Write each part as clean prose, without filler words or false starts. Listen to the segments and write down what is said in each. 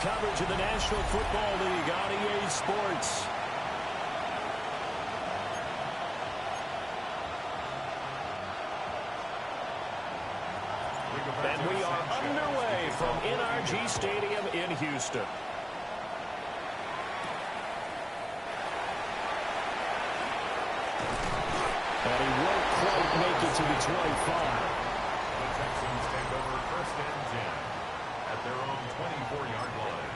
coverage of the National Football League on EA Sports. And we are underway from NRG Stadium in Houston. And he won't quite make it to the 25. The Texans take over 1st and 10 at their own 24-yard line.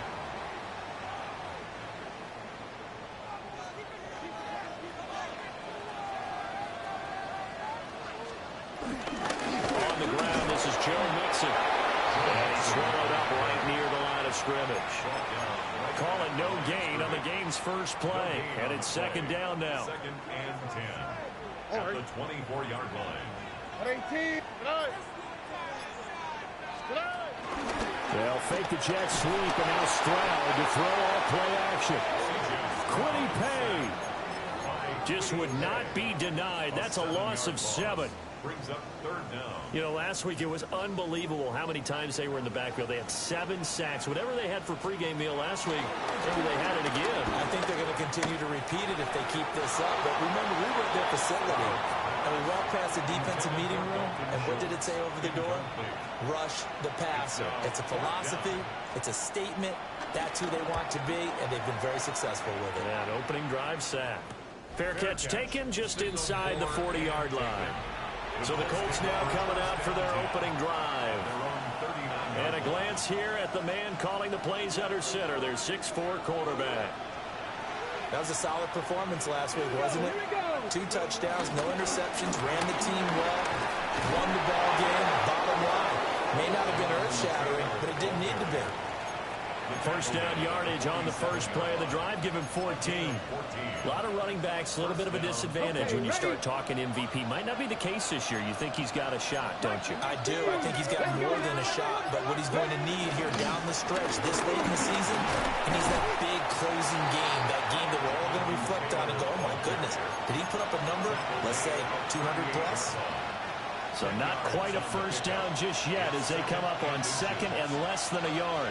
On the ground, this is Joe Mixon. And he's swallowed up right near the line of scrimmage. Call it no gain on the game's first play. And it's 2nd down now. 2nd and 10 at the 24-yard line. They'll fake the jet sweep, and now Stroud to throw off play action. Quiddy Pay just would not be denied. That's a loss of 7. Brings up 3rd down. You know, last week it was unbelievable how many times they were in the backfield. They had 7 sacks. Whatever they had for pregame meal last week, maybe they had it again. I think they're going to continue to repeat it if they keep this up. But remember, we were at their facility, and we walked past the defensive meeting room, and what did it say over the door? Rush the passer. It's a philosophy. It's a statement. That's who they want to be, and they've been very successful with it. That opening drive sack. Fair catch taken just inside the 40-yard line. So the Colts now coming out for their opening drive. And a glance here at the man calling the plays under center, their 6'4" quarterback. That was a solid performance last week, wasn't it? 2 touchdowns, no interceptions, ran the team well, won the ball game. Bottom line, may not have been earth-shattering, but it didn't need to be. 1st down yardage on the first play of the drive, give him 14. A lot of running backs, a little bit of a disadvantage when you start talking MVP. Might not be the case this year. You think he's got a shot, don't you? I do. I think he's got more than a shot. But what he's going to need here down the stretch this late in the season, he needs that big closing game, that game that we're all going to reflect on and go, oh, my goodness, did he put up a number, let's say, 200 plus? So not quite a 1st down just yet as they come up on 2nd and less than a yard.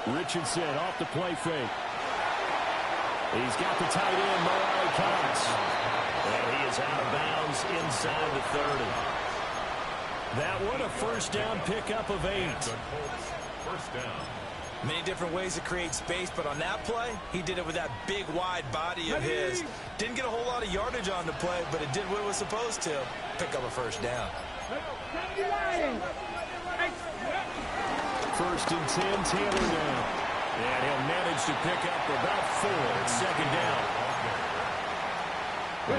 Richardson off the play fake. He's got the tight end, Mo Cox. And he is out of bounds inside the 30. That one a 1st down pickup of 8. 1st down. Many different ways to create space, but on that play, he did it with that big, wide body of his. Didn't get a whole lot of yardage on the play, but it did what it was supposed to. Pick up a 1st down. 1st and 10, Taylor down. And he'll manage to pick up about 4. It's 2nd down.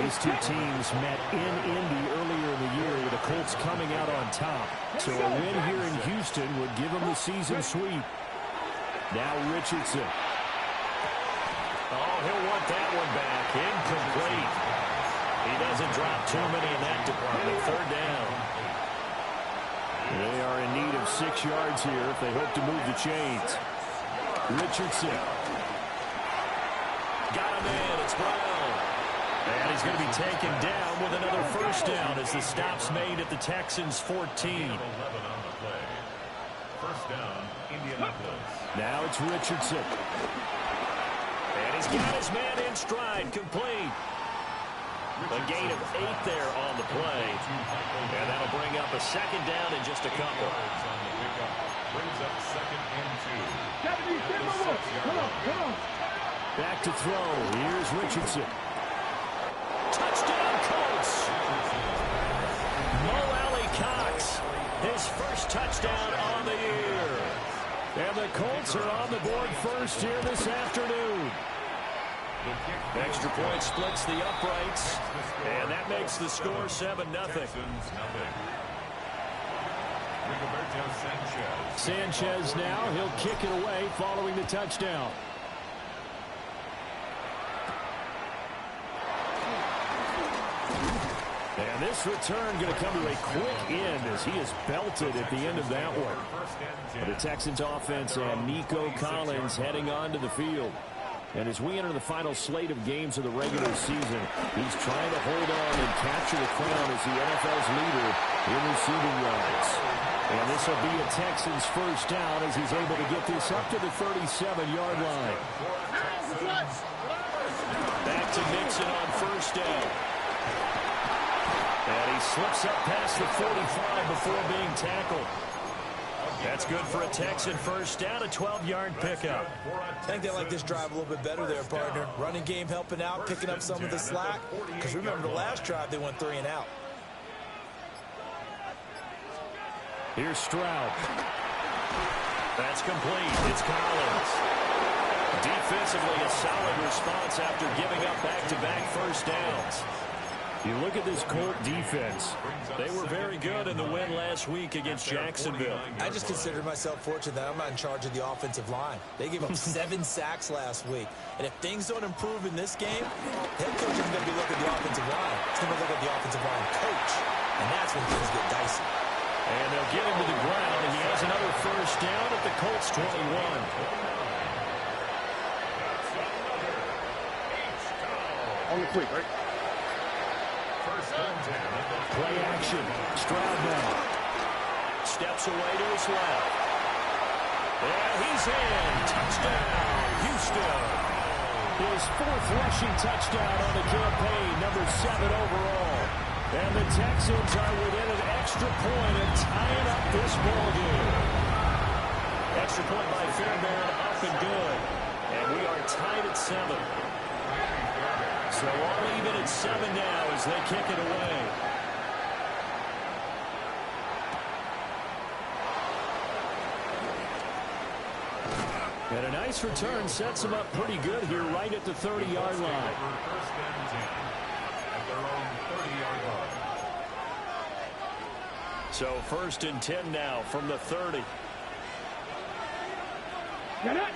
These two teams met in Indy earlier in the year with the Colts coming out on top. So a win here in Houston would give them the season sweep. Now Richardson. Oh, he'll want that one back. Incomplete. He doesn't drop too many in that department. 3rd down. They are in need of 6 yards here if they hope to move the chains. Richardson. Got him in. It's Brown. And he's going to be taken down with another 1st down as the stop's made at the Texans' 14. 11 on the play. 1st down, Indianapolis. Now it's Richardson. And he's got his man in stride, complete. A gain of 8 there on the play. And that'll bring up a 2nd down in just a couple. Brings up 2nd and 2. Back to throw. Here's Richardson. Touchdown, Colts. Mo Cox, his 1st touchdown on the year. And the Colts are on the board first here this afternoon. Extra point splits the uprights, and that makes the score 7-0. Sanchez now, he'll kick it away following the touchdown. And this return going to come to a quick end as he is belted at the end of that one. For the Texans offense and Nico Collins heading onto the field. And as we enter the final slate of games of the regular season, he's trying to hold on and capture the crown as the NFL's leader in receiving yards. And this will be a Texans first down as he's able to get this up to the 37-yard line. Back to Mixon on first down. And he slips up past the 45 before being tackled. That's good for a Texan first down, a 12-yard pickup. I think they like this drive a little bit better there, partner. Running game helping out, picking up some of the slack. Because remember, the last drive, they went 3 and out. Here's Stroud. That's complete. It's Collins. Defensively, a solid response after giving up back-to-back first downs. You look at this Colt defense. They were very good in the win last week against Jacksonville. I just consider myself fortunate that I'm not in charge of the offensive line. They gave up 7 sacks last week. And if things don't improve in this game, head coach isn't going to be looking at the offensive line. He's going to look at the offensive line coach. And that's when things get dicey. And they'll get him to the ground, and he has another first down at the Colts 21. On the quick, right? Play action. Stroud now. Steps away to his left. And he's in. Touchdown, Houston. His 4th rushing touchdown on the campaign, number 7 overall. And the Texans are within an extra point of tying up this ball game. Extra point by Fairbairn, up and good. And we are tied at 7. So all even at 7 now as they kick it away. And a nice return sets them up pretty good here right at the 30-yard line. So 1st and 10 now from the 30. Get it!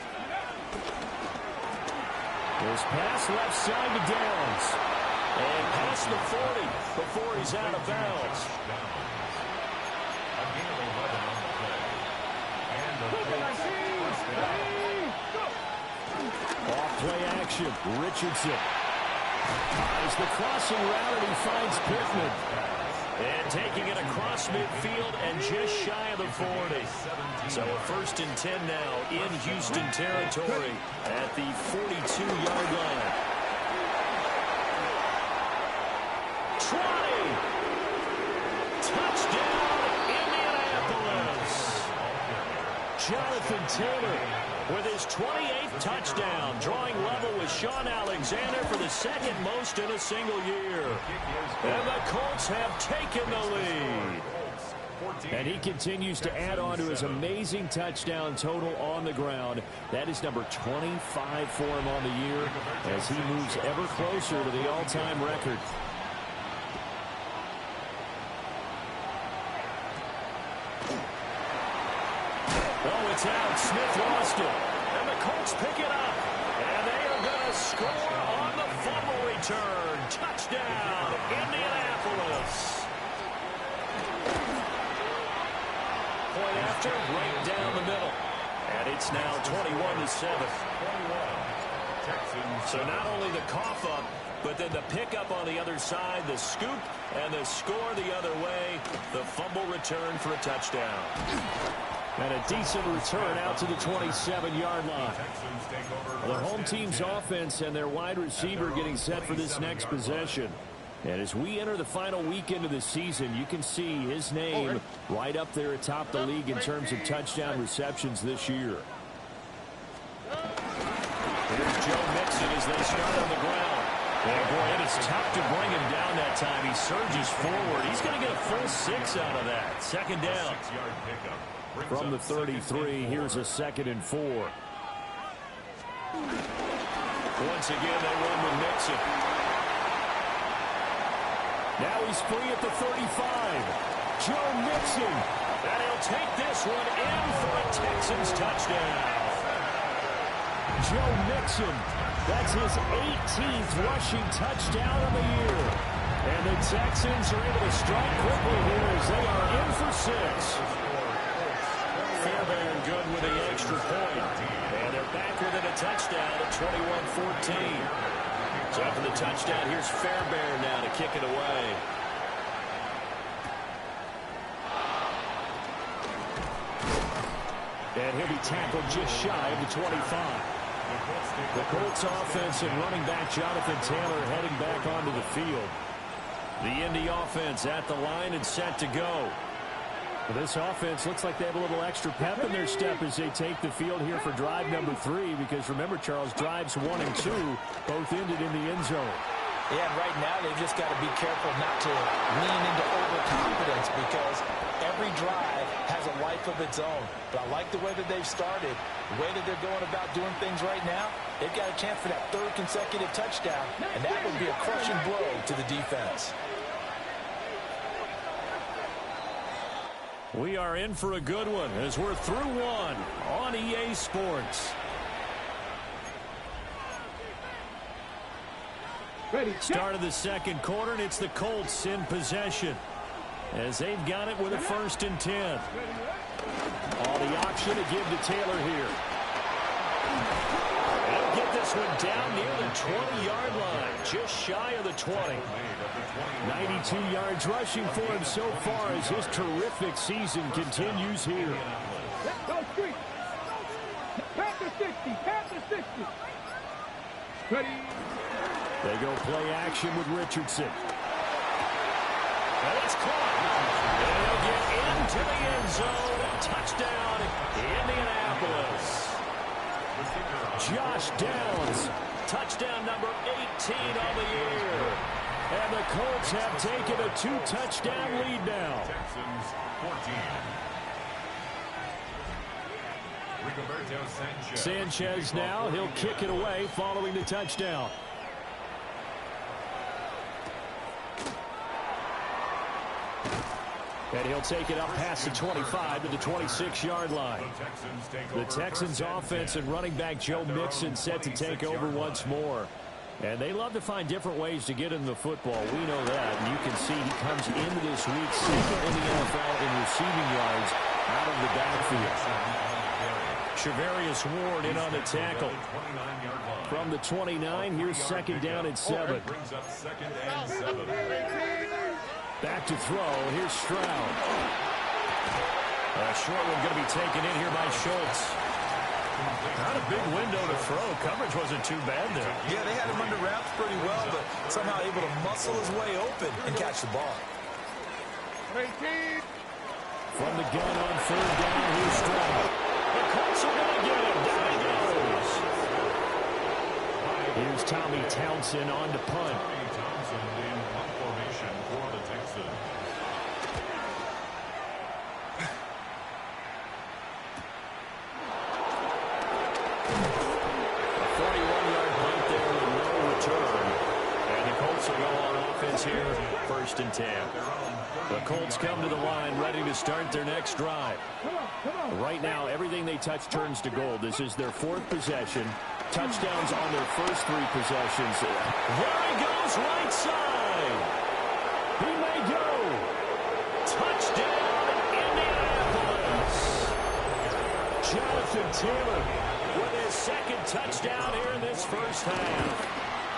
His pass left side to Downs. And past the 40 before he's out of bounds. Off play action. Richardson. As the crossing route, and he finds Pittman. And taking it across midfield and just shy of the 40. So a 1st and 10 now in Houston territory at the 42-yard line. Try! Touchdown, Indianapolis! Jonathan Taylor with his 28th touchdown, drawing level with Sean Alexander for the 2nd most in a single year. And the Colts have taken the lead. And he continues to add on to his amazing touchdown total on the ground. That is number 25 for him on the year as he moves ever closer to the all-time record. Oh, it's out. Smith lost it. And the Colts pick it up. And they are going to score on the fumble return. Touchdown, Indianapolis. Point after, right down the middle. And it's now 21-7. So not only the cough up, but then the pickup on the other side, the scoop, and the score the other way. The fumble return for a touchdown. And a decent return out to the 27-yard line. The home team's offense and their wide receiver getting set for this next possession. And as we enter the final weekend of the season, you can see his name right up there atop the league in terms of touchdown receptions this year. Here's Joe Mixon as they start on the ground. And boy, it is tough to bring him down that time. He surges forward. He's going to get a full 6 out of that. 2nd down. From the 33, here's a 2nd and 4. Once again, they run with Mixon. Now he's free at the 35. Joe Mixon. And he'll take this one in for a Texans touchdown. Joe Mixon. That's his 18th rushing touchdown of the year. And the Texans are able to strike quickly here as they are in for 6. Fairbairn good with the extra point. And they're back within a touchdown at 21-14. So after the touchdown, here's Fairbairn now to kick it away. And he'll be tackled just shy of the 25. The Colts offense and running back Jonathan Taylor heading back onto the field. The Indy offense at the line and set to go. Well, this offense looks like they have a little extra pep in their step as they take the field here for drive number 3. Because remember, Charles, drives 1 and 2 both ended in the end zone. Yeah, and right now they've just got to be careful not to lean into overconfidence because every drive has a life of its own. But I like the way that they've started, the way that they're going about doing things right now. They've got a chance for that 3rd consecutive touchdown, and that would be a crushing blow to the defense. We are in for a good one as we're through one on EA Sports. Start of the second quarter, and it's the Colts in possession as they've got it with a 1st and 10. All the option to give to Taylor here. They'll get this one down near the 20-yard line, just shy of the 20. 92 yards rushing for him so far as his terrific season continues here. They go play action with Richardson. And it's caught. And he'll get into the end zone. Touchdown, Indianapolis. Josh Downs, touchdown number 18 on the year. And the Colts have taken a 2-touchdown lead now. Texans 14. Sanchez now, he'll kick it away following the touchdown. And he'll take it up past the 25 to the 26-yard line. The Texans offense and running back Joe Mixon set to take over once more. And they love to find different ways to get in the football. We know that. And you can see he comes into this week second in the NFL in receiving yards out of the backfield. Shavarius Ward in on the tackle. From the 29, here's 2nd down and 7. Back to throw. Here's Stroud. A short one going to be taken in here by Schultz. Not a big window to throw. Coverage wasn't too bad there. Yeah, they had him under wraps pretty well, but somehow able to muscle his way open and catch the ball. From the gun on 3rd down, here's Stroud. The Colts are going to get him. Down he goes. Here's Tommy Townsend on to punt. Tommy Townsend in punt formation for the Texans. A 41-yard punt there with no return. And the Colts will go on offense here, 1st and 10. The Colts come to the line ready to start their next drive. Right now, everything they touch turns to gold. This is their 4th possession. Touchdowns on their first 3 possessions. There he goes, right side. He may go. Touchdown, Indianapolis. Jonathan Taylor with his 2nd touchdown here in this first half.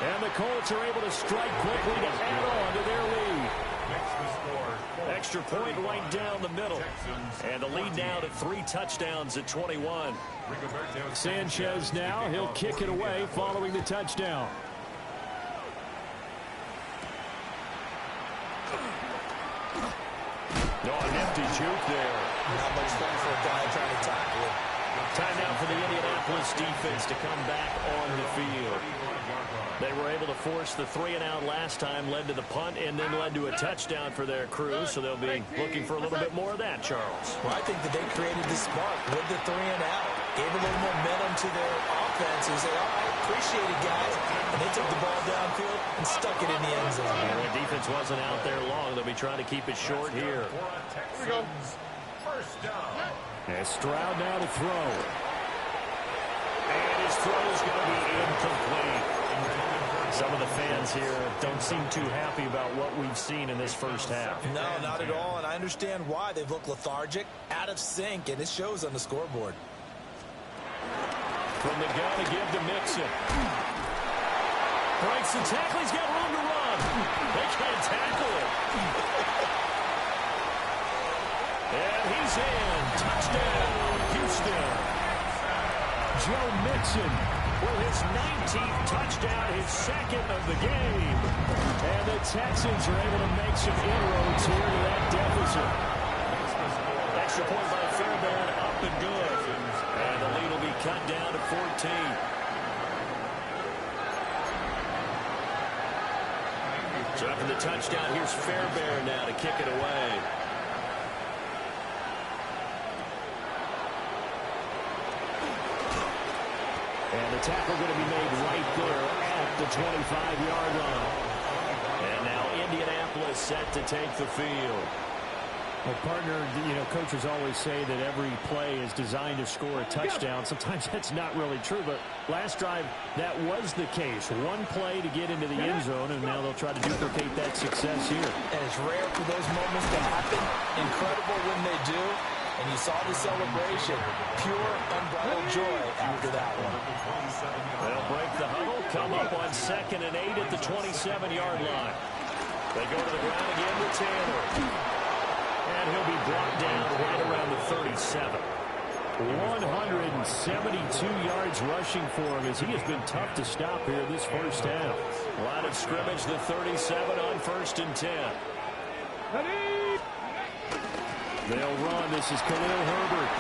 And the Colts are able to strike quickly to add on to their lead. Extra point right down the middle. And the lead now to 3 touchdowns at 21. Sanchez now, he'll kick it away following the touchdown. No, a nifty juke there. Not much fun for a guy trying to tackle it. Time now for the Indianapolis defense to come back on the field. They were able to force the 3-and-out last time, led to the punt, and then led to a touchdown for their crew, so they'll be looking for a little bit more of that, Charles. Well, I think that they created the spark with the 3-and-out, gave a little momentum to their offense, and said, all right, appreciate it, guys. And they took the ball downfield and stuck it in the end zone. And the defense wasn't out there long. They'll be trying to keep it short here. Here we go. First down. And Stroud now to throw. And his throw is going to be incomplete. Some of the fans here don't seem too happy about what we've seen in this first half. No, not at all, and I understand why. They've looked lethargic, out of sync, and it shows on the scoreboard. From the gun to give to Mixon. Breaks the tackle. He's got room to run. They can't tackle it. And he's in. Touchdown, Houston. Joe Mixon with his 19th touchdown, his second of the game. And the Texans are able to make some inroads here to that deficit. Extra point by Fairbairn, up and good. And the lead will be cut down to 14. So after the touchdown, here's Fairbairn now to kick it away. And the tackle going to be made right there at the 25-yard line. And now Indianapolis set to take the field. Well, partner, you know, coaches always say that every play is designed to score a touchdown. Sometimes that's not really true, but last drive, that was the case. One play to get into the end zone, and now they'll try to duplicate that success here. And it's rare for those moments to happen. Incredible when they do. And you saw the celebration. Pure, unbridled joy after that one. They'll break the huddle, come up on 2nd and 8 at the 27-yard line. They go to the ground again with Taylor. And he'll be brought down right around the 37. 172 yards rushing for him as he has been tough to stop here this first half. Line of scrimmage, the 37 on 1st and 10. They'll run. This is Khalil Herbert.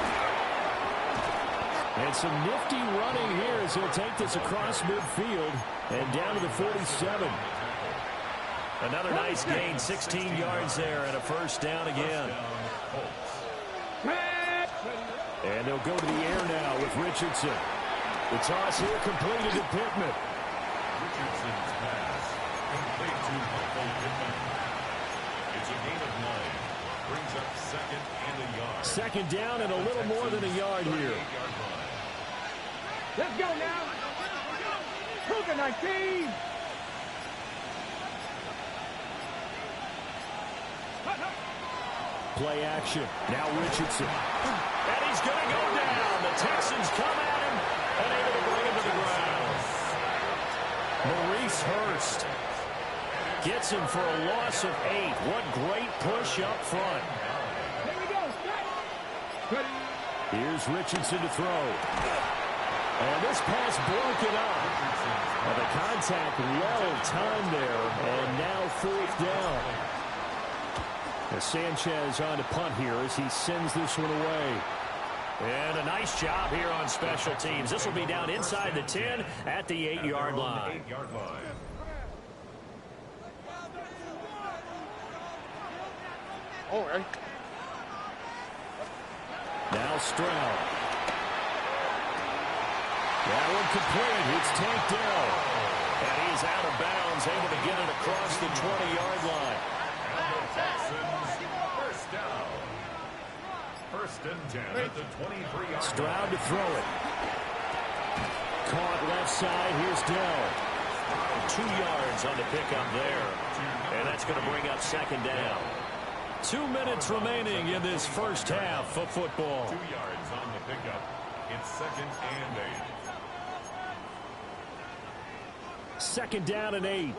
And some nifty running here as he'll take this across midfield and down to the 47. Another nice gain, 16 yards there, and a first down again. And they'll go to the air now with Richardson. The toss here completed to Pittman. Richardson's pass complete to Pittman. It's a gain of 9. Brings up 2nd and a yard. 2nd down and a little more than a yard here. Let's go now. Cougar 19. Play action. Now Richardson. And he's going to go down. The Texans come at him and able to bring him to the ground. Maurice Hurst gets him for a loss of 8. What great push up front. Here we go. Here's Richardson to throw. And this pass broken up. And the contact well timed there. And now 4th down. As Sanchez on to punt here as he sends this one away. And a nice job here on special teams. This will be down inside the 10 at the 8-yard line. All right. Now Stroud. That one complete. It's tanked down. And he's out of bounds, able to get it across the 20-yard line. First down. 1st and 10 at the 23-yard. Stroud to throw it. Caught left side. Here's Dell. 2 yards on the pickup there. And that's going to bring up 2nd down. 2 minutes remaining in this first half of football. 2 yards on the pickup. It's 2nd and 8. 2nd down and 8.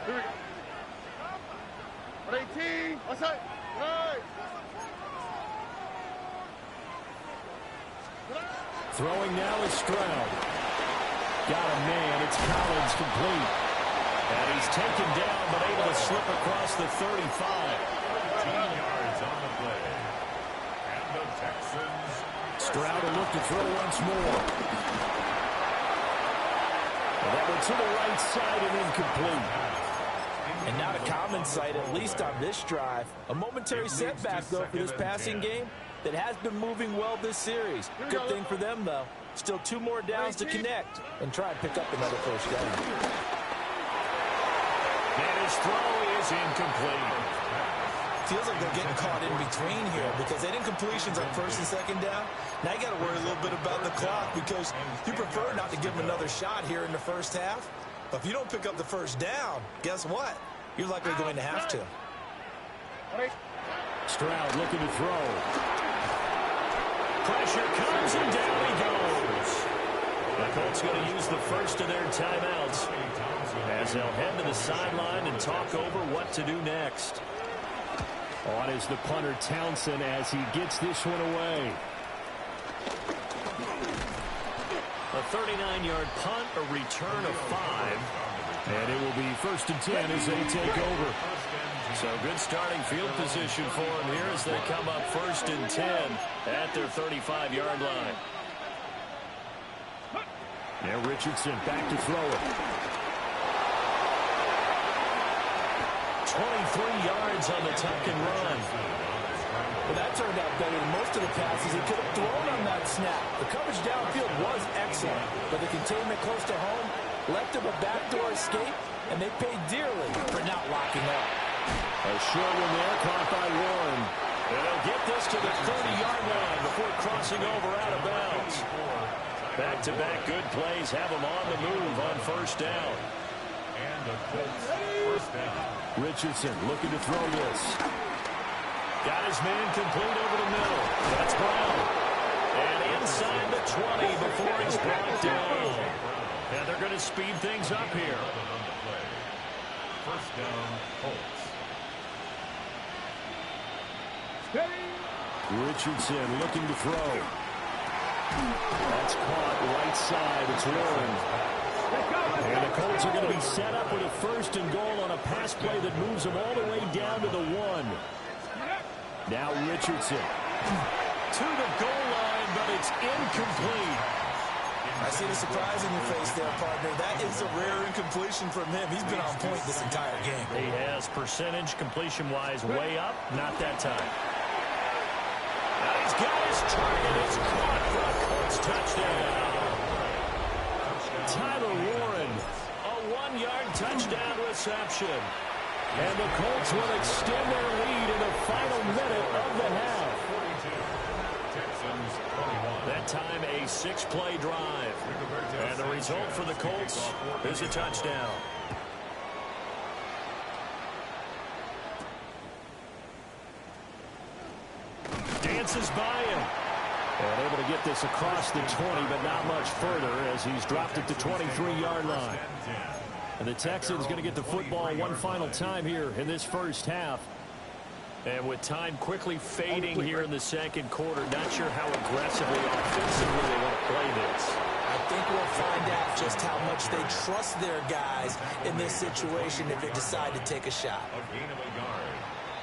Here we go. 18. What's up? Right. Throwing now is Stroud. Got a man. It's Collins complete. And he's taken down but able to slip across the 35. 15 yards on the play. And the Texans. Stroud will look to throw once more. And that one to the right side and incomplete. And not a common sight, at least on this drive. A momentary setback, though, for this passing game that has been moving well this series. Good thing for them, though. Still 2 more downs to connect and try and pick up another first down. And his throw is incomplete. Feels like they're getting caught in between here because they didn't completions on 1st and 2nd down. Now you got to worry a little bit about the clock because you prefer not to give them another shot here in the first half. But if you don't pick up the first down, guess what? You're likely going to have to. Stroud looking to throw. Pressure comes and down he goes. The Colts going to use the first of their timeouts as they'll head to the sideline and talk over what to do next. On is the punter Townsend as he gets this one away. A 39-yard punt, a return of 5. And it will be 1st and 10 as they take over. So good starting field position for them here as they come up 1st and 10 at their 35-yard line. Now Richardson back to throw it. 23 yards on the tuck and run. Well, that turned out better than most of the passes he could have thrown on that snap. The coverage downfield was excellent, but the containment close to home left him a backdoor escape, and they paid dearly for not locking up. A short one there, caught by Warren. And they'll get this to the 30-yard line before crossing over out of bounds. Back-to-back good plays have them on the move on 1st down. And the Colts, 1st down. Richardson looking to throw this. Got his man complete over the middle. That's Brown. And inside the 20 before he's brought down. And they're going to speed things up here. 1st down, Colts. Richardson looking to throw. That's caught right side. It's Warren. And the Colts are going to be set up with a 1st and goal on a pass play that moves them all the way down to the 1. Now Richardson. To the goal line, but it's incomplete. I see the surprise in your face there, partner. That is a rare incompletion from him. He's been on point this entire game. He has percentage completion-wise way up. Not that time. Now he's got his target. It's caught for a Colts touchdown. Tyler Warren, a 1-yard touchdown reception. And the Colts will extend their lead in the final minute of the half. That time a 6-play drive. And the result for the Colts is a touchdown. Dances by him. And able to get this across the 20, but not much further as he's dropped it to 23-yard line. And the Texans going to get the football one final time here in this 1st half. And with time quickly fading here in the 2nd quarter, not sure how aggressively offensively they want to play this. I think we'll find out just how much they trust their guys in this situation if they decide to take a shot. A gain of a yard.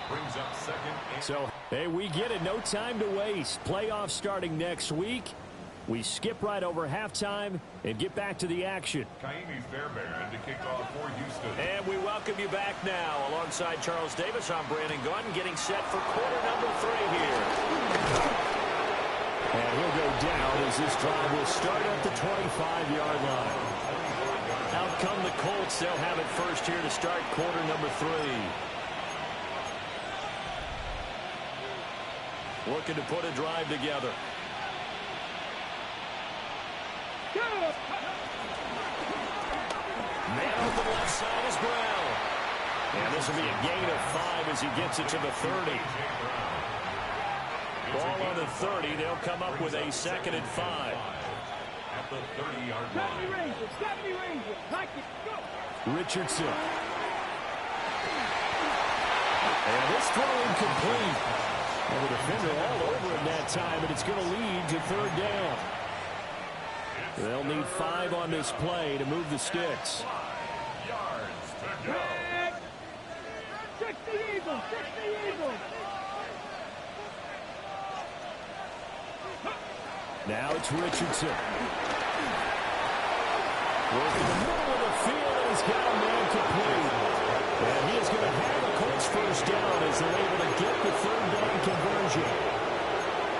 Brings up 2nd and... So, hey, we get it. No time to waste. Playoffs starting next week. We skip right over halftime and get back to the action. Kaimi Fairbairn to kick off for Houston. And we welcome you back now. Alongside Charles Davis, I'm Brandon Gaudin, getting set for quarter number 3 here. And he'll go down as this drive will start at the 25-yard line. Out come the Colts. They'll have it first here to start quarter number 3. Looking to put a drive together. Man open left side is Brown. And this will be a gain of 5 as he gets it to the 30. Ball on the 30. They'll come up with a 2nd and 5. At the 30-yard line. Richardson. And this throw incomplete. And the defender all over him that time, and it's going to lead to 3rd down. They'll need 5 on this play to move the sticks. 5 yards to go. Now it's Richardson. Working the middle of the field, and he's got a man complete. And he is going to have the Colts 1st down as they're able to get the 3rd down conversion.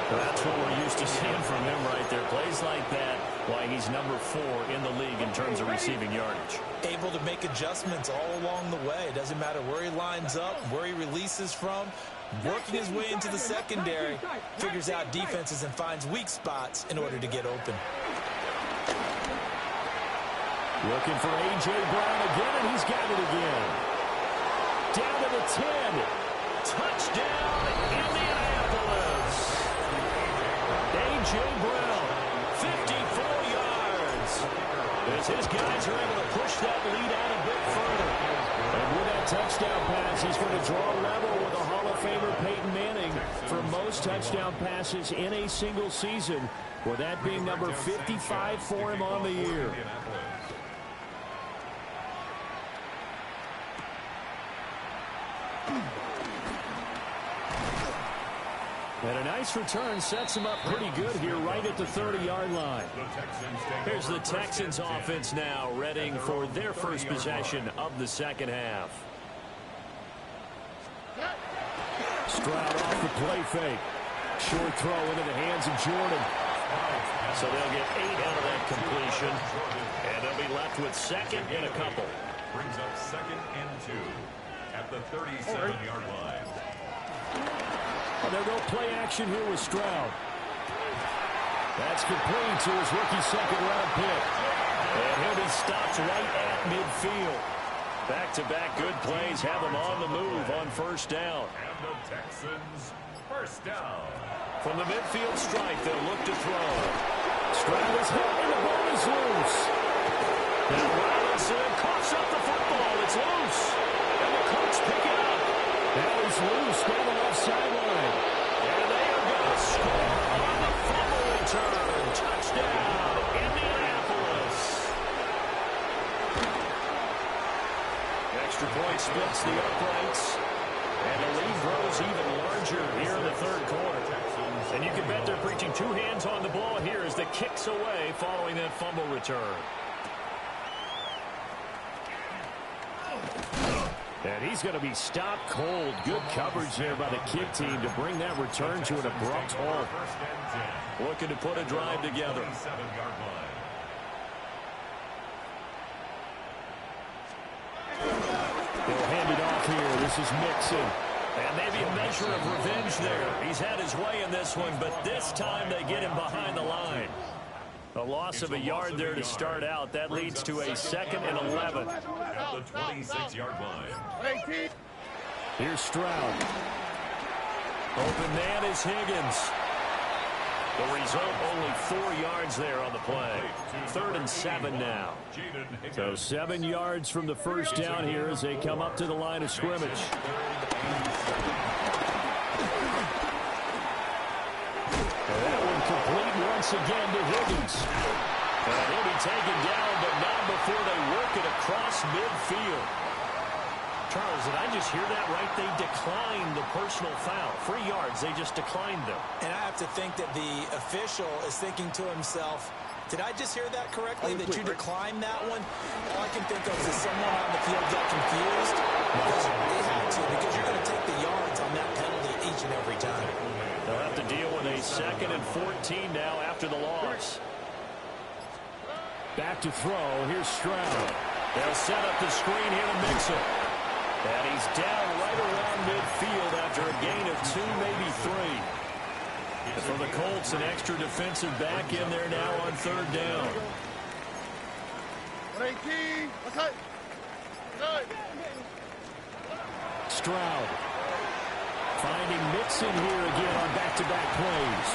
That's what we're used to seeing from him right there. Plays like that, why he's number 4 in the league in terms of receiving yardage. Able to make adjustments all along the way. It doesn't matter where he lines up, where he releases from. Working his way into the secondary, figures out defenses and finds weak spots in order to get open. Looking for A.J. Brown again, and he's got it again. Down to the 10. Touchdown, Indianapolis. A.J. Brown, 54 yards. as his guys are able to push that lead out a bit further. And with that touchdown pass, he's going to draw level with a Hall of Famer Peyton Manning for most touchdown passes in a single season, with that being number 55 for him on the year. And a nice return sets him up pretty good here right at the 30-yard line. Here's the Texans offense now, readying for their first possession of the second half. Stroud off the play fake. Short throw into the hands of Jordan. So they'll get 8 out of that completion, and they'll be left with second and a couple. Brings up 2nd and 2 at the 37-yard line. And they'll go play action here with Stroud. That's complete to his rookie second-round pick. And he'll be stopped right at midfield. Back-to-back good plays have him on the move on first down. And the Texans first down. From the midfield stripe, they'll look to throw. Stroud is hit, and the ball is loose. Now Robinson coughs up the football. It's loose. And the Colts pick it up. Now he's loose down the left sideline. And they are going to score on the fumble return. Touchdown, Indianapolis. Extra point splits the uprights. And the lead grows even larger here in the third quarter. And you can bet they're preaching 2 hands on the ball here as the kicks away following that fumble return. And he's going to be stopped cold. Good coverage there by the kick team to bring that return to an abrupt halt. Looking to put a drive together. They'll hand it off here. This is Mixon. And maybe a measure of revenge there. He's had his way in this one, but this time they get him behind the line. A loss of a yard there to start out. That leads to a 2nd and 11. At the 26-yard line. Here's Stroud. Open man is Higgins. The result, only 4 yards there on the play. 3rd and 7 now. So 7 yards from the first down here as they come up to the line of scrimmage. And that one complete once again to Higgins. And he'll be taken down, but not before they work it across midfield. Charles, did I just hear that right? They declined the personal foul. 3 yards, they just declined them. And I have to think that the official is thinking to himself, did I just hear that correctly, that you declined that one? All I can think of is someone on the field got confused. Because they had to, because you're going to take the yards on that penalty each and every time. They'll have to deal with a 2nd and 14 now after the loss. Back to throw. Here's Stroud. They'll set up the screen here to Mixon. And he's down right around midfield after a gain of 2, maybe 3. And for the Colts, an extra defensive back in there now on 3rd down. Stroud finding Mixon here again on back-to-back plays.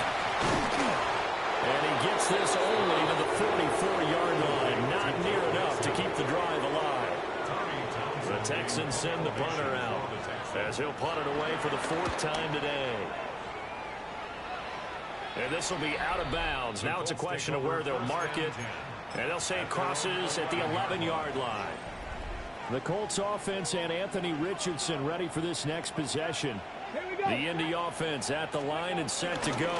And he gets this only to the 44-yard line. Not near enough to keep the drive alive. The Texans send the punter out as he'll punt it away for the 4th time today. And this will be out of bounds. Now it's a question of where they'll mark it. And they'll say it crosses at the 11-yard line. The Colts offense and Anthony Richardson ready for this next possession. The Indy offense at the line and set to go.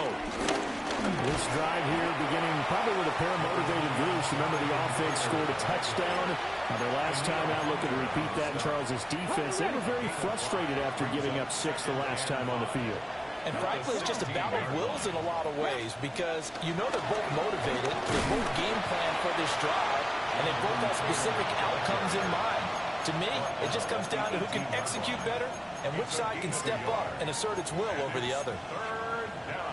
This drive here beginning probably with a pair of motivated Bruce. Remember, the offense scored a touchdown. Their last time out, looking to repeat that in Charles's defense. They were very frustrated after giving up 6 the last time on the field. And frankly, it's just a battle of wills in a lot of ways because you know they're both motivated. They both game plan for this drive, and they both have specific outcomes in mind. To me, it just comes down to who can execute better and which side can step up and assert its will over the other.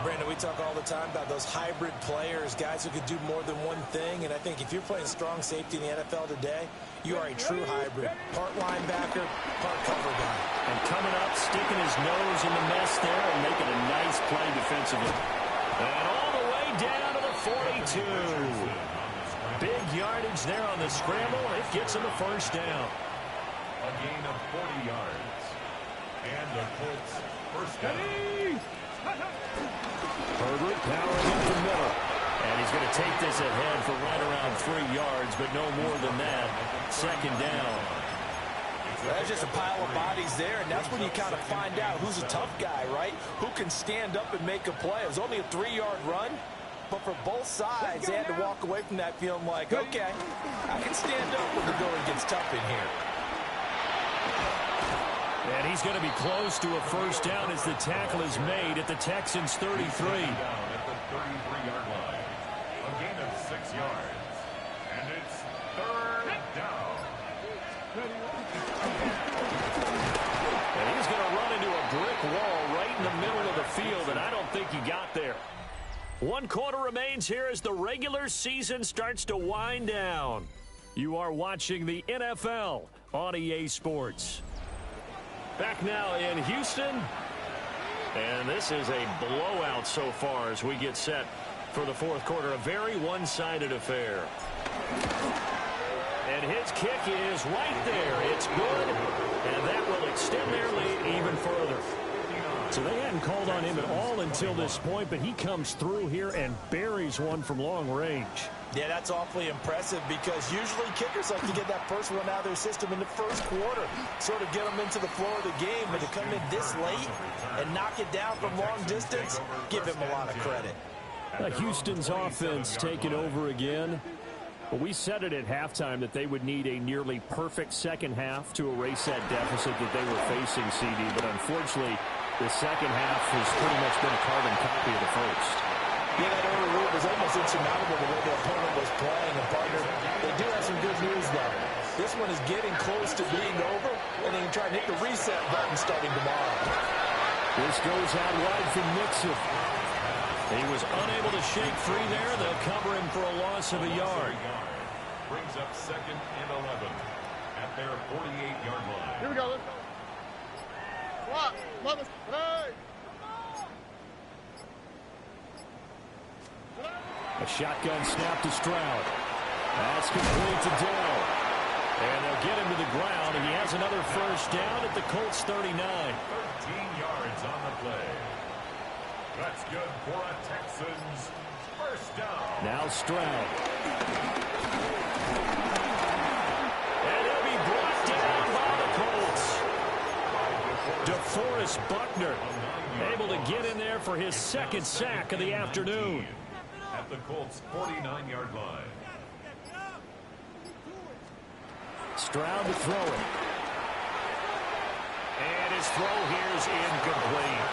Brandon, we talk all the time about those hybrid players, guys who could do more than one thing. And I think if you're playing strong safety in the NFL today, you are a true hybrid. Part linebacker, part cover guy. And coming up, sticking his nose in the mess there and making a nice play defensively. And all the way down to the 42. Big yardage there on the scramble. It gets him a first down. A gain of 40 yards. And the Colts first down. Herbert powering up the middle. And he's going to take this ahead for right around 3 yards, but no more than that. Second down. There's just a pile of bodies there, and that's when you kind of find out who's a tough guy, right? Who can stand up and make a play. It was only a 3-yard run, but for both sides, they had to walk away from that feeling like, okay, I can stand up when the going gets tough in here. And he's going to be close to a first down as the tackle is made at the Texans' 33. Down at the 33-yard line. A gain of 6 yards. And it's third down. And he's going to run into a brick wall right in the middle of the field, and I don't think he got there. 1 quarter remains here as the regular season starts to wind down. You are watching the NFL on EA Sports. Back now in Houston. And this is a blowout so far as we get set for the fourth quarter. A very one-sided affair. And his kick is right there. It's good. And that will extend their lead even further. So they hadn't called on him at all until this point, but he comes through here and buries one from long range. Yeah, that's awfully impressive because usually kickers like to get that first one out of their system in the first quarter, sort of get them into the flow of the game, but to come in this late and knock it down from long distance, give him a lot of credit. Houston's offense taking over again. But we said it at halftime that they would need a nearly perfect second half to erase that deficit that they were facing, CD. But unfortunately, the second half has pretty much been a carbon copy of the first. Yeah, that early lead was almost insurmountable the way the opponent was playing. And, partner, they do have some good news, though. This one is getting close to being over, and they can try and hit the reset button starting tomorrow. This goes out wide from Mixon. He was unable to shake free there. They'll cover him for a loss of a yard. Brings up 2nd and 11 at their 48-yard line. Here we go. Let's go. What? Mother. Hey. A shotgun snap to Stroud. That's complete to Dell. And they'll get him to the ground, and he has another first down at the Colts 39. 13 yards on the play. That's good for a Texans first down. Now Stroud. And he'll be brought down by the Colts. DeForest Buckner able to get in there for his second sack of the afternoon. At the Colts 49-yard line. Stroud to throw it. And his throw here is incomplete.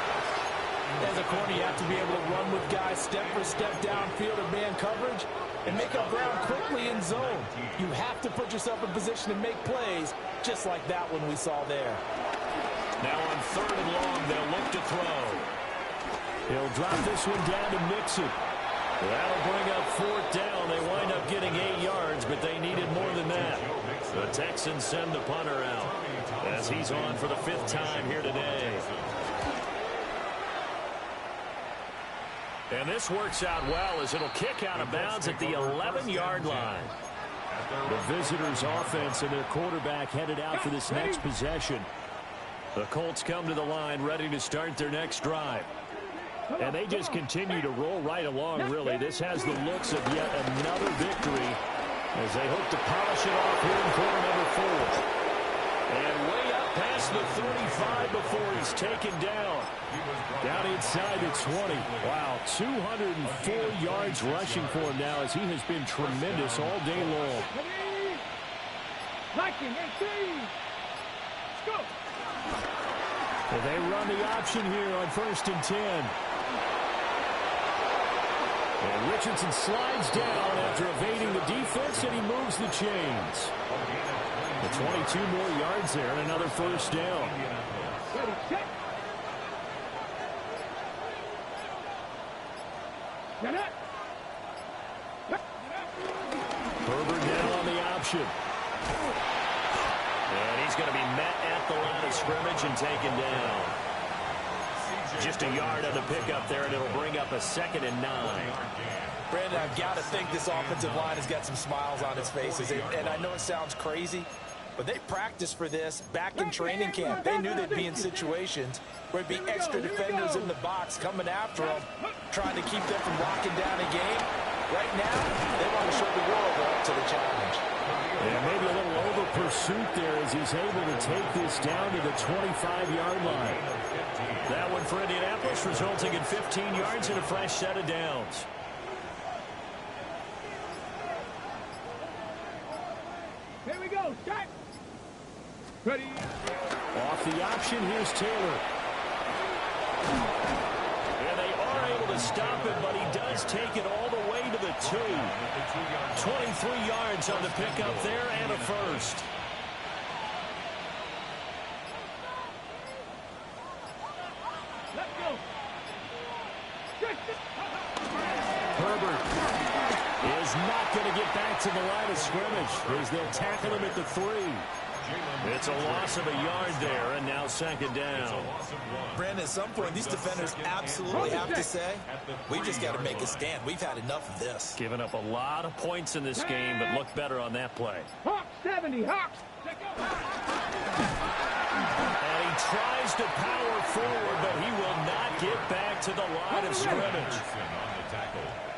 As a corner, you have to be able to run with guys step for step downfield or man coverage and make up ground quickly in zone. You have to put yourself in position to make plays just like that one we saw there. Now on 3rd and long, they'll look to throw. He'll drop this one down to Mixon. That'll bring up 4th down. They wind up getting 8 yards, but they needed more than that. The Texans send the punter out as he's on for the 5th time here today. And this works out well as it'll kick out of bounds at the 11-yard line. The visitors' offense and their quarterback headed out for this next possession. The Colts come to the line ready to start their next drive. And they just continue to roll right along, really. This has the looks of yet another victory as they hope to polish it off here in quarter number 4. And way up past the 35 before he's taken down. Down inside the 20. Wow, 204 yards rushing for him now as he has been tremendous all day long. 19, 18. Let's go. And they run the option here on 1st and 10. And Richardson slides down after evading the defense, and he moves the chains. The 22 more yards there and another first down. Ready, check. Get it. Herbert now on the option. And he's going to be met at the line of scrimmage and taken down. Just a yard on the pickup there, and it'll bring up a 2nd and 9. Brandon, Brandon, I've got to think this offensive line has got some smiles on its faces. And I know it sounds crazy, but they practiced for this back in training camp. They knew they'd be in situations where it'd be extra defenders in the box coming after them, trying to keep them from locking down a game. Right now, they want to show the world they're up to the challenge. Yeah, maybe a little over-pursuit there as he's able to take this down to the 25-yard line. That one for Indianapolis, resulting in 15 yards and a fresh set of downs. Here we go. Start. Ready. Off the option, here's Taylor. And they are able to stop it, but he does take it all the way to the 2. 23 yards on the pickup there and a first. Let's go. Herbert is not going to get back to the line of scrimmage as they'll tackle him at the 3. It's a loss of a yard there, and now second down. Brandon, at some point, these defenders absolutely have to say, we just got to make a stand. We've had enough of this. Giving up a lot of points in this game, but look better on that play. Hawks 70. Hawks. And he tries to power forward, but he will not get back to the line of scrimmage.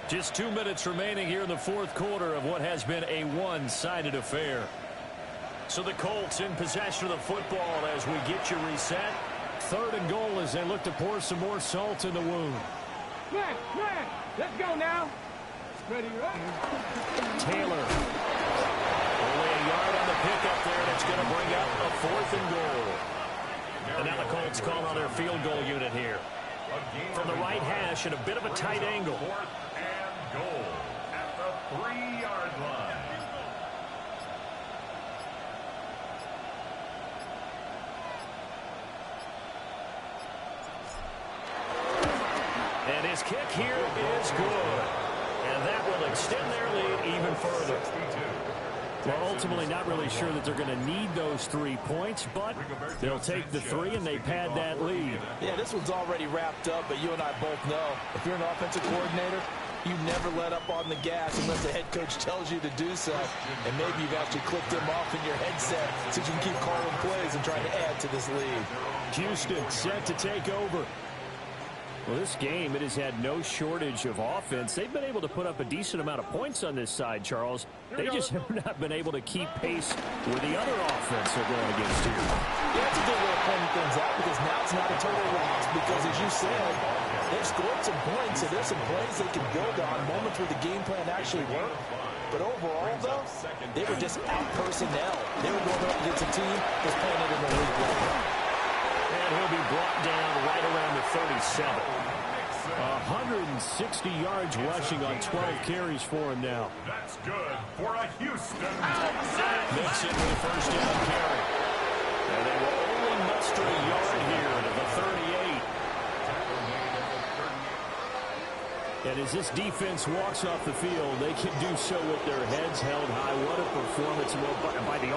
Just 2 minutes remaining here in the fourth quarter of what has been a one-sided affair. So the Colts in possession of the football as we get you reset. 3rd and goal as they look to pour some more salt in the wound. Man. Let's go now. Ready, ready. Taylor. Only a yard on the pickup there. That's going to bring up a 4th and goal. And now the Colts call on their field goal unit here. From the right hash at a bit of a tight angle. 4th and goal at the 3-yard line. And his kick here is good. And that will extend their lead even further. Well, ultimately not really sure that they're going to need those 3 points, but they'll take the 3 and they pad that lead. Yeah, this one's already wrapped up, but you and I both know if you're an offensive coordinator, you never let up on the gas unless the head coach tells you to do so. And maybe you've actually clicked him off in your headset so you can keep calling plays and trying to add to this lead. Houston set to take over. Well, this game, it has had no shortage of offense. They've been able to put up a decent amount of points on this side, Charles. They just have not been able to keep pace with the other offense they're going against here. Yeah, that's a good way of pointing things out because now it's not a total loss because, as you said, they've scored some points, and there's some plays they can build on, moments where the game plan actually worked. But overall, though, they were just out personnel. They were going up against a team that's playing it in the league level. And he'll be brought down right around the 37. 160 yards rushing on 12 carries for him now. That's good for a Houston. Mixon with a first down carry. And they will only muster a yard here to the 38. And as this defense walks off the field, they can do so with their heads held high. What a performance by the offense.